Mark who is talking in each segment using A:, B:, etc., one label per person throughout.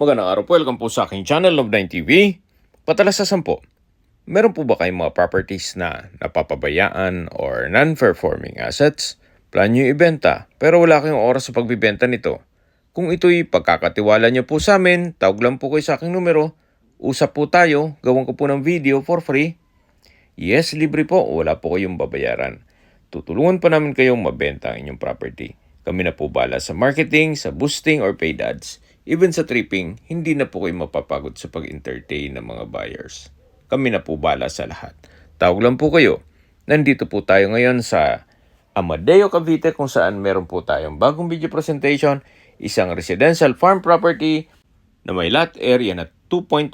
A: Magandang araw po, welcome po sa aking channel, Love9 TV. Patalasasan po, meron po ba kayong mga properties na napapabayaan or non-performing assets? Plan nyo ibenta, pero wala kayong oras sa pagbibenta nito. Kung ito'y pagkakatiwala nyo po sa amin, tawag lang po kayo sa aking numero. Usap po tayo, gawan ko po ng video for free. Yes, libre po, wala po kayong babayaran. Tutulungan pa namin kayong mabenta ang inyong property. Kami na po bala sa marketing, sa boosting or paid ads. Even sa tripping, hindi na po kayo mapapagod sa pag-entertain ng mga buyers. Kami na po bala sa lahat. Tawag lang po kayo. Nandito po tayo ngayon sa Amadeo, Cavite kung saan meron po tayong bagong video presentation, isang residential farm property na may lot area na 2.1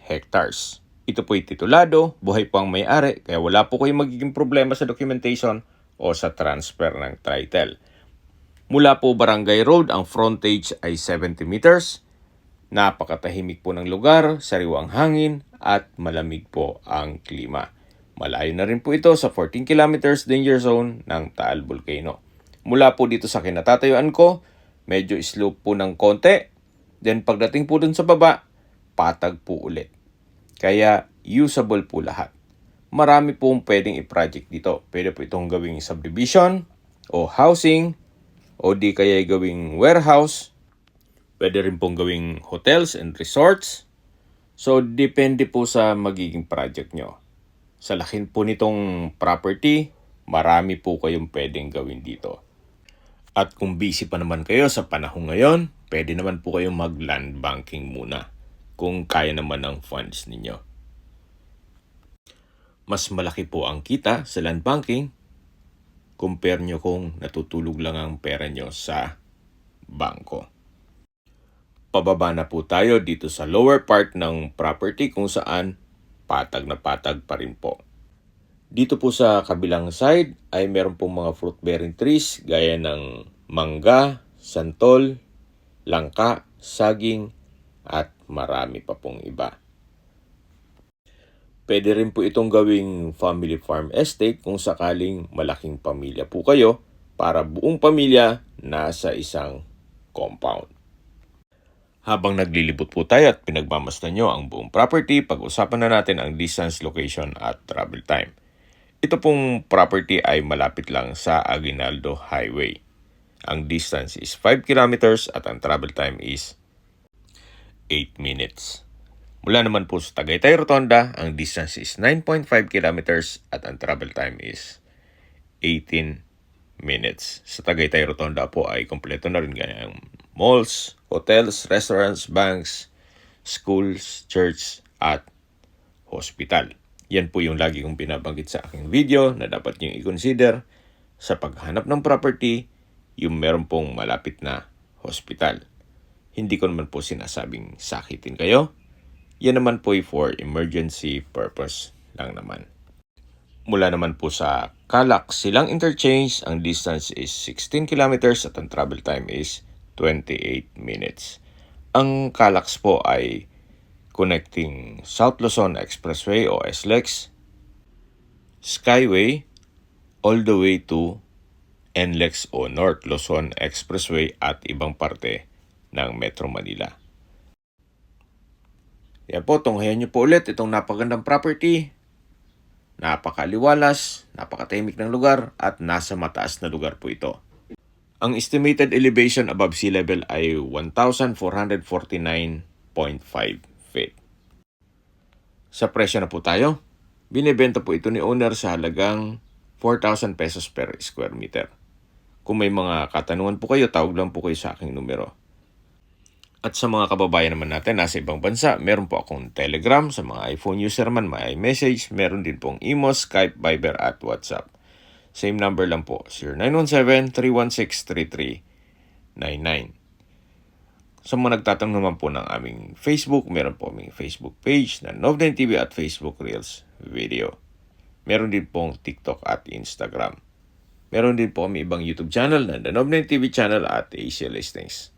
A: hectares. Ito po'y titulado, buhay po ang may-ari, kaya wala po kayong magiging problema sa documentation o sa transfer ng title. Mula po Barangay Road, ang frontage ay 70 meters. Napakatahimik po ng lugar, sariwang hangin at malamig po ang klima. Malayo na rin po ito sa 14 kilometers danger zone ng Taal Volcano. Mula po dito sa kinatatayuan ko, medyo slope po ng konti. Then pagdating po dun sa baba, patag po ulit. Kaya usable po lahat. Marami pong pwedeng i-project dito. Pwede po itong gawing subdivision o housing, o di kaya gawing warehouse. Pwede rin pong gawing hotels and resorts. So, depende po sa magiging project nyo. Sa lakin po nitong property, marami po kayong pwedeng gawin dito. At kung busy pa naman kayo sa panahon ngayon, pwede naman po kayong mag-land banking muna kung kaya naman ng funds ninyo. Mas malaki po ang kita sa land banking compare nyo kung natutulog lang ang pera nyo sa bangko. Pababa na po tayo dito sa lower part ng property kung saan patag na patag pa rin po. Dito po sa kabilang side ay meron pong mga fruit bearing trees gaya ng mangga, santol, langka, saging at marami pa pong iba. Pwede rin po itong gawing family farm estate kung sakaling malaking pamilya po kayo para buong pamilya nasa isang compound. Habang naglilibot po tayo at pinagmamasdan nyo ang buong property, pag-usapan na natin ang distance, location at travel time. Ito pong property ay malapit lang sa Aguinaldo Highway. Ang distance is 5 kilometers at ang travel time is 8 minutes. Mula naman po sa Tagaytay Rotonda, ang distance is 9.5 kilometers at ang travel time is 18 minutes. Sa Tagaytay Rotonda po ay kompleto na rin gayang malls, hotels, restaurants, banks, schools, church at hospital. Yan po yung lagi kong binabanggit sa aking video na dapat nyo i-consider sa paghanap ng property, yung meron pong malapit na hospital. Hindi ko naman po sinasabing sakitin kayo. Yan naman po for emergency purpose lang naman. Mula naman po sa Calac Silang Interchange, ang distance is 16 kilometers at ang travel time is 28 minutes. Ang Calac po ay connecting South Luzon Expressway o SLEX, Skyway, all the way to NLEX o North Luzon Expressway at ibang parte ng Metro Manila. Yan po, tunghayan nyo po ulit itong napagandang property. Napakaliwalas, napakatahimik ng lugar at nasa mataas na lugar po ito. Ang estimated elevation above sea level ay 1,449.5 feet. Sa presyo na po tayo. Binibenta po ito ni owner sa halagang 4,000 pesos per square meter. Kung may mga katanungan po kayo, tawag lang po kayo sa aking numero. At sa mga kababayan naman natin nasa ibang bansa, meron po akong Telegram. Sa mga iPhone user man, may iMessage. Meron din pong Imo, Skype, Viber at WhatsApp. Same number lang po, 0917-316-3399. Sa mga nagtatanong naman po ng aming Facebook, meron po aming Facebook page na Love9 TV at Facebook Reels Video. Meron din pong TikTok at Instagram. Meron din po kami ibang YouTube channel na Love9 TV channel at AC Listings.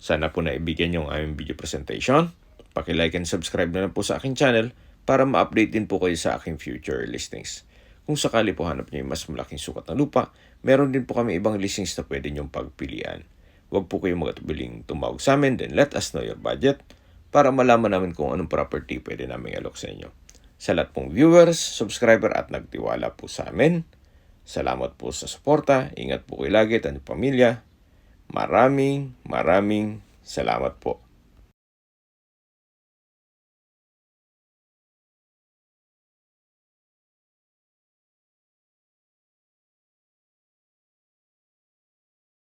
A: Sana po naibigyan nyo ang aming video presentation. Paki-like and subscribe na lang po sa aking channel para ma-update din po kayo sa aking future listings. Kung sakali po hanap nyo yung mas malaking sukat ng lupa, meron din po kami ibang listings na pwede nyong pagpilian. huwag po kayong magatubiling tumawag sa amin, then let us know your budget para malaman namin kung anong property pwede namin alok sa inyo. Sa lahat pong viewers, subscriber at nagtiwala po sa amin, salamat po sa suporta. Ingat po kayo lagi at ang pamilya. Maraming salamat po.